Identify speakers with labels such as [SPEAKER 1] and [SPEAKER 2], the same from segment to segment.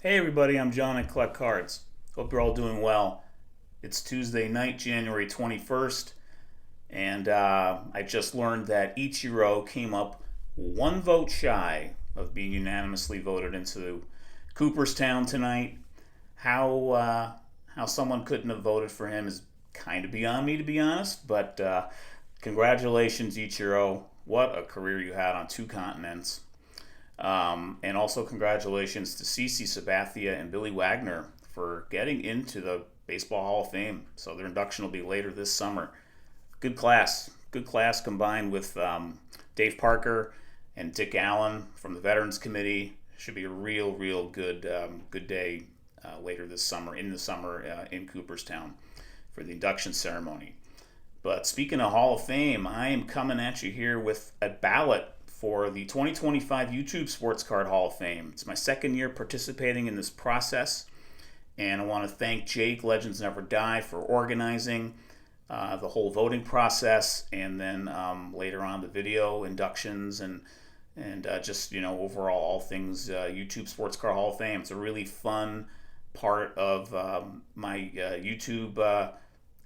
[SPEAKER 1] Hey everybody, I'm John at Collect Cards. Hope you're all doing well. It's Tuesday night, January 21st, and I just learned that Ichiro came up one vote shy of being unanimously voted into Cooperstown tonight. How someone couldn't have voted for him is kind of beyond me, to be honest, but congratulations, Ichiro. What a career you had on two continents. And also congratulations to Cece Sabathia and Billy Wagner for getting into the Baseball Hall of Fame. So their induction will be later this summer. Good class. Good class combined with Dave Parker and Dick Allen from the Veterans Committee. Should be a real good day later this summer, in Cooperstown for the induction ceremony. But speaking of Hall of Fame, I am coming at you here with a ballot for the 2025 YouTube Sports Card Hall of Fame. It's my second year participating in this process, and I want to thank Jake, Legends Never Die, for organizing the whole voting process, and then later on the video inductions and just overall all things YouTube Sports Card Hall of Fame. It's a really fun part of my YouTube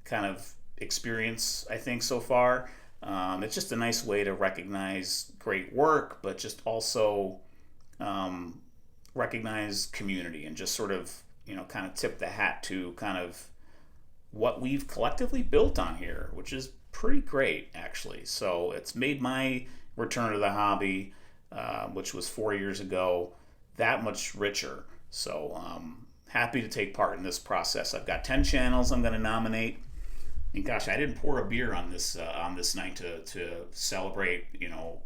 [SPEAKER 1] kind of experience, I think, so far. It's just a nice way to recognize great work, but just also recognize community and just sort of, kind of tip the hat to kind of what we've collectively built on here, which is pretty great, actually. So it's made my return to the hobby, which was 4 years ago, that much richer. So happy to take part in this process. I've got 10 channels I'm going to nominate. And gosh, I didn't pour a beer on this night to celebrate,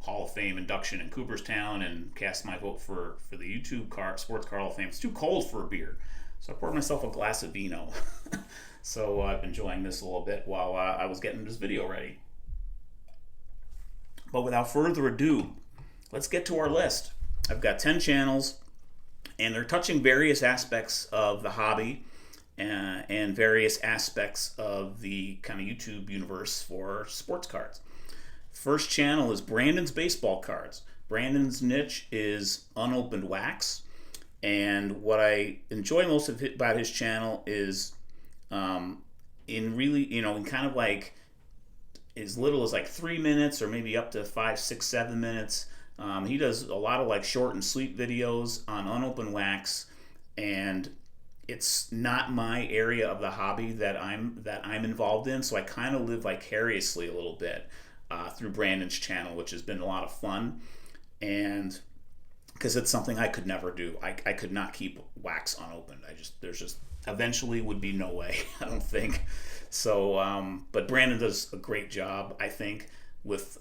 [SPEAKER 1] Hall of Fame induction in Cooperstown and cast my vote for the YouTube Sports Card Hall of Fame. It's too cold for a beer, so I poured myself a glass of vino. So I've been enjoying this a little bit while I was getting this video ready. But without further ado, let's get to our list. I've got 10 channels, and they're touching various aspects of the hobby and various aspects of the kind of YouTube universe for sports cards. First channel is Brandon's Baseball Cards. Brandon's niche is unopened wax, and what I enjoy most about his channel is in really, in kind of like as little as like 3 minutes or maybe up to 5, 6, 7 minutes. He does a lot of like short and sweet videos on unopened wax, and it's not my area of the hobby that I'm involved in, so I kind of live vicariously a little bit through Brandon's channel, which has been a lot of fun, and because it's something I could never do. I could not keep wax unopened. There's just eventually would be no way. I don't think so. But Brandon does a great job, I think, with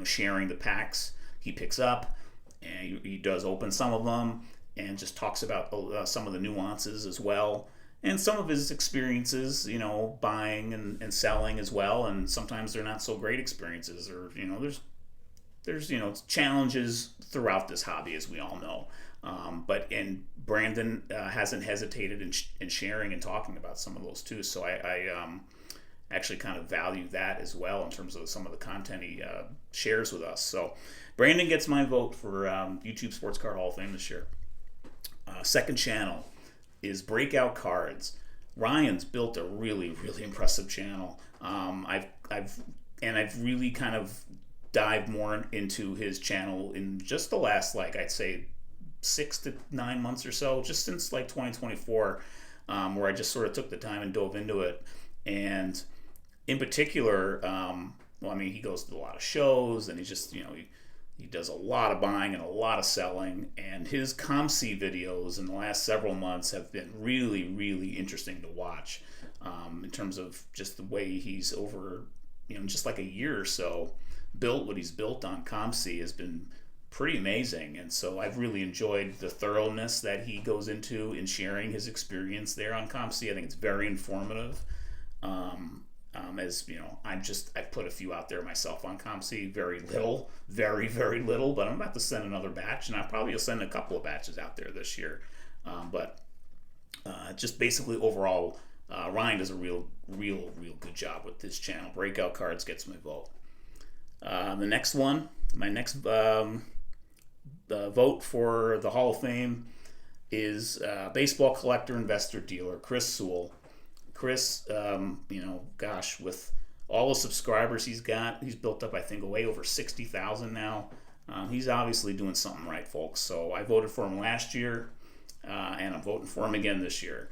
[SPEAKER 1] sharing the packs he picks up, and he does open some of them and just talks about some of the nuances as well, and some of his experiences, buying and selling as well. And sometimes they're not so great experiences, or there's challenges throughout this hobby, as we all know. But Brandon hasn't hesitated in sharing and talking about some of those too. So I actually kind of value that as well in terms of some of the content he shares with us. So Brandon gets my vote for YouTube Sports Card Hall of Fame this year. Second channel is Breakout Cards. Ryan's built a really impressive channel. I've really kind of dived more into his channel in just the last, I'd say 6 to 9 months or so, just since 2024, where I just sort of took the time and dove into it. And in particular, he goes to a lot of shows, and he just he does a lot of buying and a lot of selling, and his ComC videos in the last several months have been really interesting to watch, in terms of just the way he's over, just like a year or so, built what he's built on ComC has been pretty amazing. And so I've really enjoyed the thoroughness that he goes into in sharing his experience there on ComC. I think it's very informative. I've put a few out there myself on ComC, very little, but I'm about to send another batch, and I probably will send a couple of batches out there this year. But just basically overall, Ryan does a real good job with this channel. Breakout Cards gets my vote. The next one, my next vote for the Hall of Fame is baseball collector, investor, dealer, Chris Sewell. Chris, gosh, with all the subscribers he's got, he's built up, I think, way over 60,000 now. He's obviously doing something right, folks. So I voted for him last year, and I'm voting for him again this year.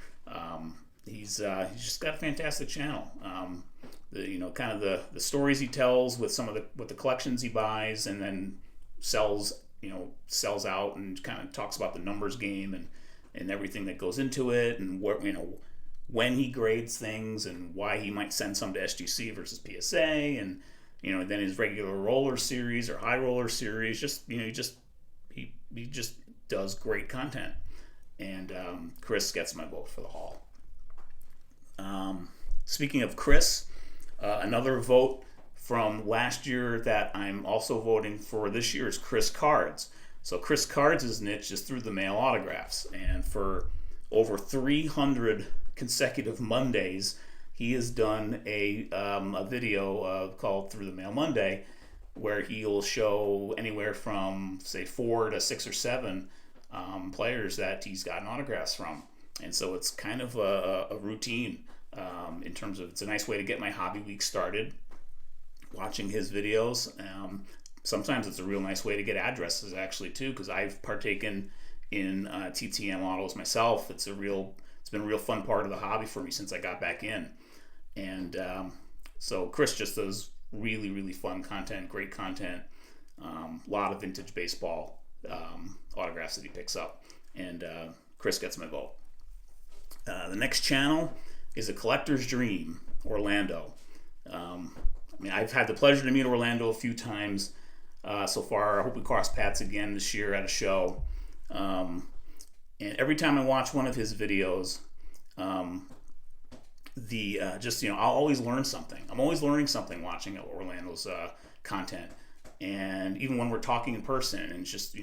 [SPEAKER 1] He's just got a fantastic channel. The stories he tells with the collections he buys, and then sells out, and kind of talks about the numbers game and everything that goes into it, and what, when he grades things and why he might send some to SGC versus PSA, and then his regular roller series or high roller series. He just does great content, and Chris gets my vote for the Hall. Speaking of Chris, another vote from last year that I'm also voting for this year is Chris Cards. So Chris Cards' niche is through the mail autographs, and for over 300 consecutive Mondays, he has done a video called Through the Mail Monday, where he'll show anywhere from, say, 4 to 6 or 7 players that he's gotten autographs from. And so it's kind of a routine in terms of, it's a nice way to get my hobby week started, watching his videos. Sometimes it's a real nice way to get addresses, actually, too, because I've partaken in TTM autos myself. It's been a real fun part of the hobby for me since I got back in. And so Chris just does really, really fun content, great content, a lot of vintage baseball autographs that he picks up. And Chris gets my vote. The next channel is A Collector's Dream, Orlando. I've had the pleasure to meet Orlando a few times so far. I hope we cross paths again this year at a show. And every time I watch one of his videos, I'll always learn something. I'm always learning something watching Orlando's content, and even when we're talking in person, and just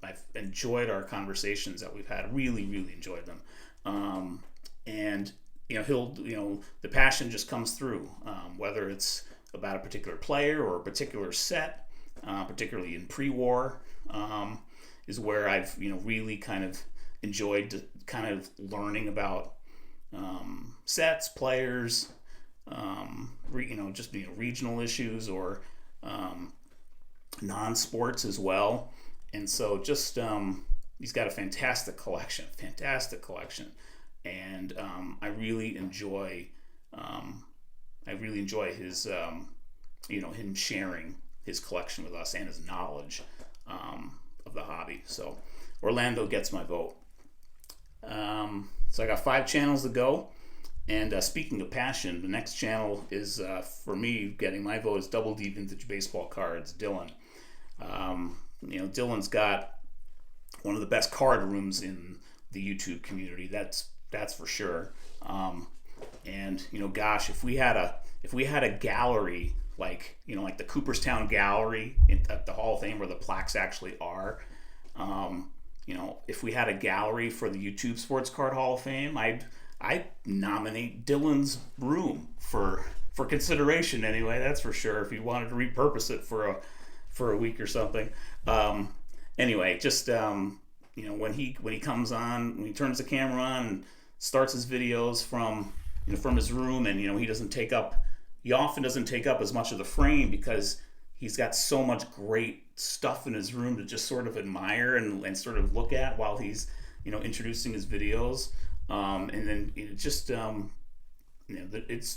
[SPEAKER 1] I've enjoyed our conversations that we've had. Really, really enjoyed them. And the passion just comes through, whether it's about a particular player or a particular set, particularly in pre-war, is where I've really kind of enjoyed kind of learning about sets, players, just regional issues or non-sports as well. And so just he's got a fantastic collection, and I really enjoy his him sharing his collection with us and his knowledge of the hobby. So Orlando gets my vote. So I got 5 channels to go. And speaking of passion, the next channel is, for me, getting my vote is Double D Vintage Baseball Cards, Dylan. Dylan's got one of the best card rooms in the YouTube community. That's for sure. And gosh, if we had a gallery like the Cooperstown Gallery at the Hall of Fame, where the plaques actually are, if we had a gallery for the YouTube Sports Card Hall of Fame, I'd nominate Dylan's room for consideration anyway. That's for sure. If you wanted to repurpose it for a week or something. Anyway, just when he comes on, when he turns the camera on and starts his videos from his room, and he often doesn't take up as much of the frame because he's got so much great stuff in his room to just sort of admire and sort of look at while he's introducing his videos. And then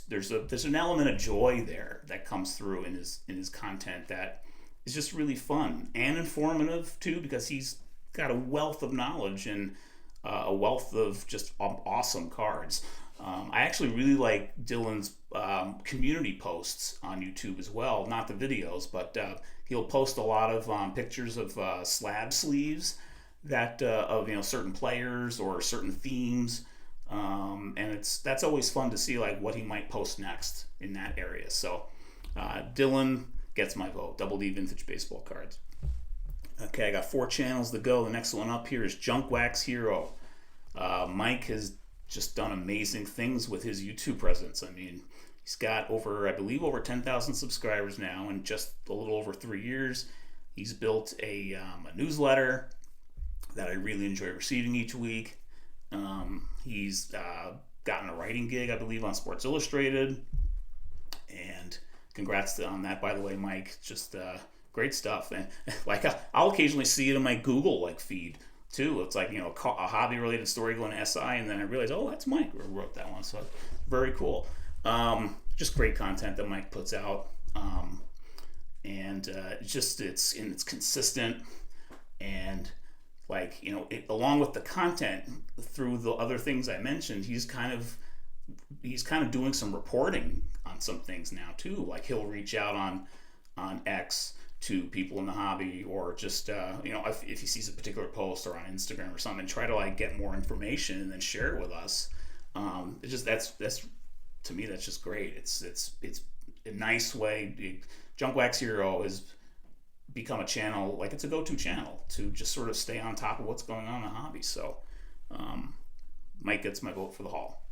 [SPEAKER 1] there's an element of joy there that comes through in his content that is just really fun and informative too, because he's got a wealth of knowledge and a wealth of just awesome cards. I actually really like Dylan's community posts on YouTube as well, not the videos, but he'll post a lot of pictures of slab sleeves that of certain players or certain themes, and that's always fun to see like what he might post next in that area. So Dylan gets my vote. Double D Vintage Baseball Cards. Okay, I got 4 channels to go. The next one up here is Junk Wax Hero. Mike has just done amazing things with his YouTube presence. I mean, he's got over 10,000 subscribers now in just a little over 3 years. He's built a newsletter that I really enjoy receiving each week. He's gotten a writing gig, I believe, on Sports Illustrated, and congrats on that, by the way, Mike. Just great stuff. And like I'll occasionally see it in my Google like feed too. It's like, a hobby related story going to SI, and then I realize, oh, that's Mike who wrote that one. So very cool. Just great content that Mike puts out, and it's consistent, and like, along with the content through the other things I mentioned, he's kind of doing some reporting on some things now too. Like he'll reach out on X to people in the hobby, or just if he sees a particular post, or on Instagram or something, try to like get more information and then share it with us. It's just that's to me, that's just great. It's a nice way. Junk Wax Hero has become a channel, like it's a go-to channel to just sort of stay on top of what's going on in the hobby. So Mike gets my vote for the Hall.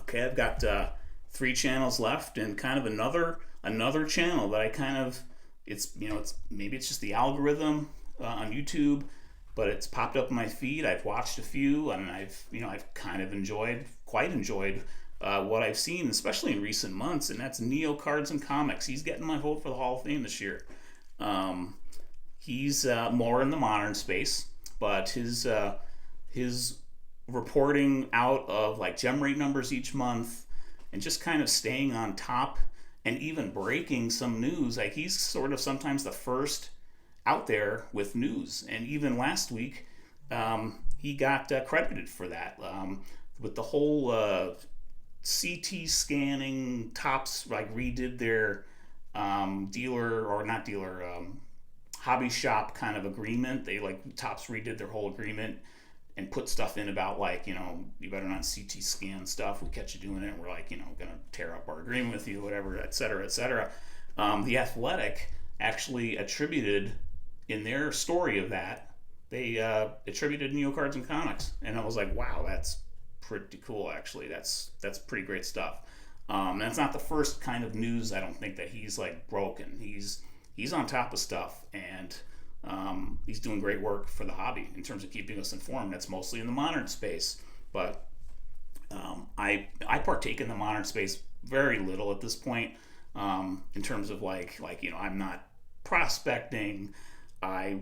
[SPEAKER 1] Okay, I've got 3 channels left, and kind of another channel that I kind of, it's maybe it's just the algorithm on YouTube, but it's popped up in my feed. I've watched a few, and I've kind of enjoyed what I've seen, especially in recent months, and that's Neo Cards and Comics. He's getting my vote for the Hall of Fame this year. He's more in the modern space, but his reporting out of like gem rate numbers each month, and just kind of staying on top, and even breaking some news. Like he's sort of sometimes the first out there with news, and even last week he got credited for that with the whole CT scanning. Topps like redid their hobby shop kind of agreement. They like Topps redid their whole agreement and put stuff in about like, you better not CT scan stuff. We catch you doing it, we're like, gonna tear up our agreement with you, whatever, et cetera, et cetera. The Athletic actually attributed in their story of that, they attributed Neo Cards and Comics, and I was like, wow, that's pretty cool. Actually, that's pretty great stuff. That's not the first kind of news, I don't think, that he's like broken. He's on top of stuff, and he's doing great work for the hobby in terms of keeping us informed. That's mostly in the modern space, but I partake in the modern space very little at this point, in terms of like I'm not prospecting. I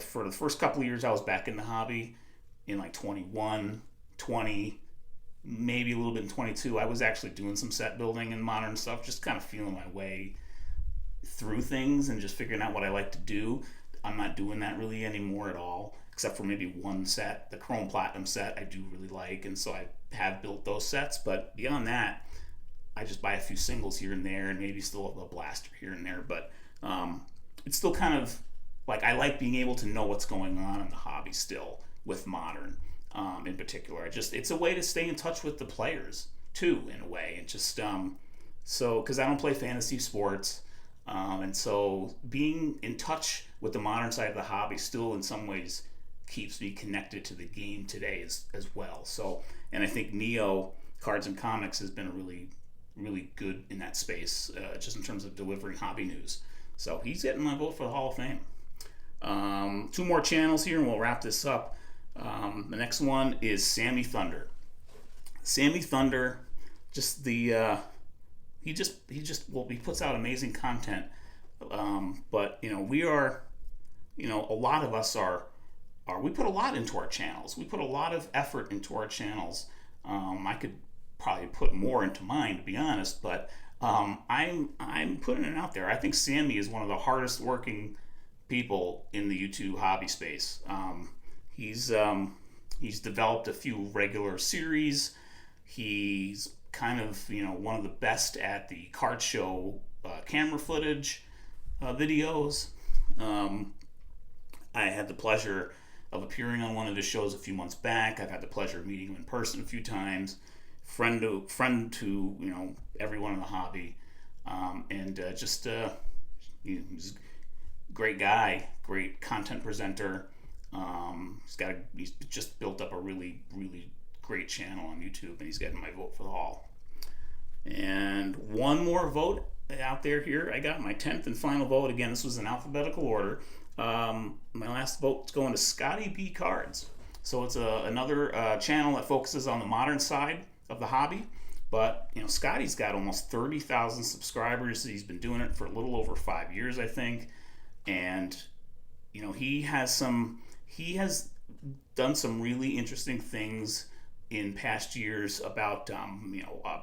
[SPEAKER 1] for the first couple of years I was back in the hobby in like 21, 20, maybe a little bit in 22. I was actually doing some set building and modern stuff, just kind of feeling my way through things and just figuring out what I like to do. I'm not doing that really anymore at all, except for maybe one set, the Chrome Platinum set I do really like, and so I have built those sets. But beyond that, I just buy a few singles here and there, and maybe still a blaster here and there. But it's still kind of like I like being able to know what's going on in the hobby still with modern, in particular. It's a way to stay in touch with the players too, in a way, and just so because I don't play fantasy sports. And so being in touch with the modern side of the hobby still in some ways keeps me connected to the game today as well. So, and I think Neo Cards and Comics has been really, really good in that space, just in terms of delivering hobby news. So he's getting my vote for the Hall of Fame. 2 more channels here and we'll wrap this up. The next one is Sammy Thunder. Sammy Thunder, just the... He puts out amazing content, but we are, a lot of us we put a lot into our channels. We put a lot of effort into our channels. I could probably put more into mine, to be honest, but I'm putting it out there. I think Sammy is one of the hardest working people in the YouTube hobby space. He's developed a few regular series. He's kind of one of the best at the card show camera footage videos. I had the pleasure of appearing on one of his shows a few months back. I've had the pleasure of meeting him in person a few times. Friend to everyone in the hobby, and he's a great guy, great content presenter. He's just built up a really, really great channel on YouTube, and he's getting my vote for the Hall. And one more vote out there here. I got my 10th and final vote. Again, this was in alphabetical order. My last vote's going to Scotty B Cards. So it's another channel that focuses on the modern side of the hobby. But Scotty's got almost 30,000 subscribers. He's been doing it for a little over 5 years, I think. And he has done some really interesting things in past years about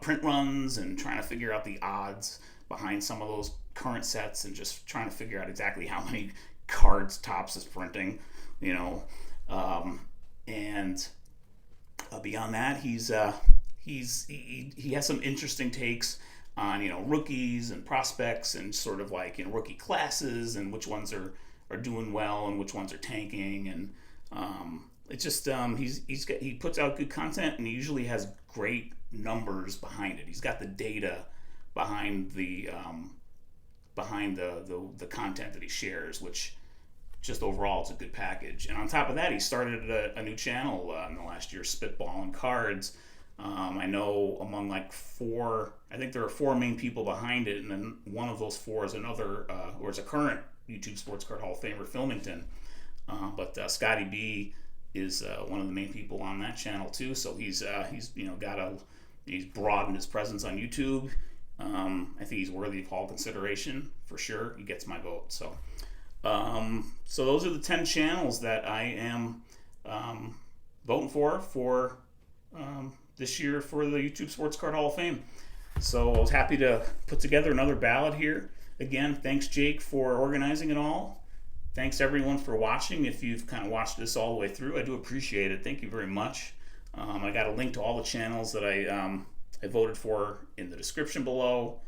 [SPEAKER 1] print runs and trying to figure out the odds behind some of those current sets, and just trying to figure out exactly how many cards Topps is printing. And beyond that, he has some interesting takes on rookies and prospects, and sort of like rookie classes, and which ones are doing well and which ones are tanking. And it's just he puts out good content, and he usually has great numbers behind it. He's got the data behind the content that he shares, which just overall it's a good package. And on top of that, he started a new channel in the last year, Spitballing Cards. I know among I think there are 4 main people behind it, and then one of those 4 is another, or is a current YouTube Sports Card Hall of Famer, Filmington. But Scotty B is one of the main people on that channel too. So he's broadened his presence on YouTube. I think he's worthy of all consideration for sure. He gets my vote. So those are the 10 channels that I am voting for this year for the YouTube Sports Card Hall of Fame. So I was happy to put together another ballot here. Again, thanks Jake for organizing it all. Thanks everyone for watching. If you've kind of watched this all the way through, I do appreciate it. Thank you very much. I got a link to all the channels that I voted for in the description below.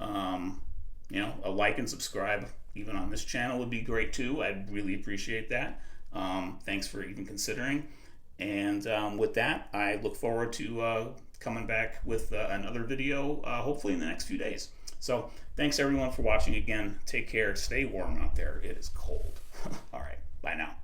[SPEAKER 1] A like and subscribe even on this channel would be great too. I'd really appreciate that. Thanks for even considering. And with that, I look forward to coming back with another video, hopefully in the next few days. So thanks everyone for watching again. Take care. Stay warm out there. It is cold. All right. Bye now.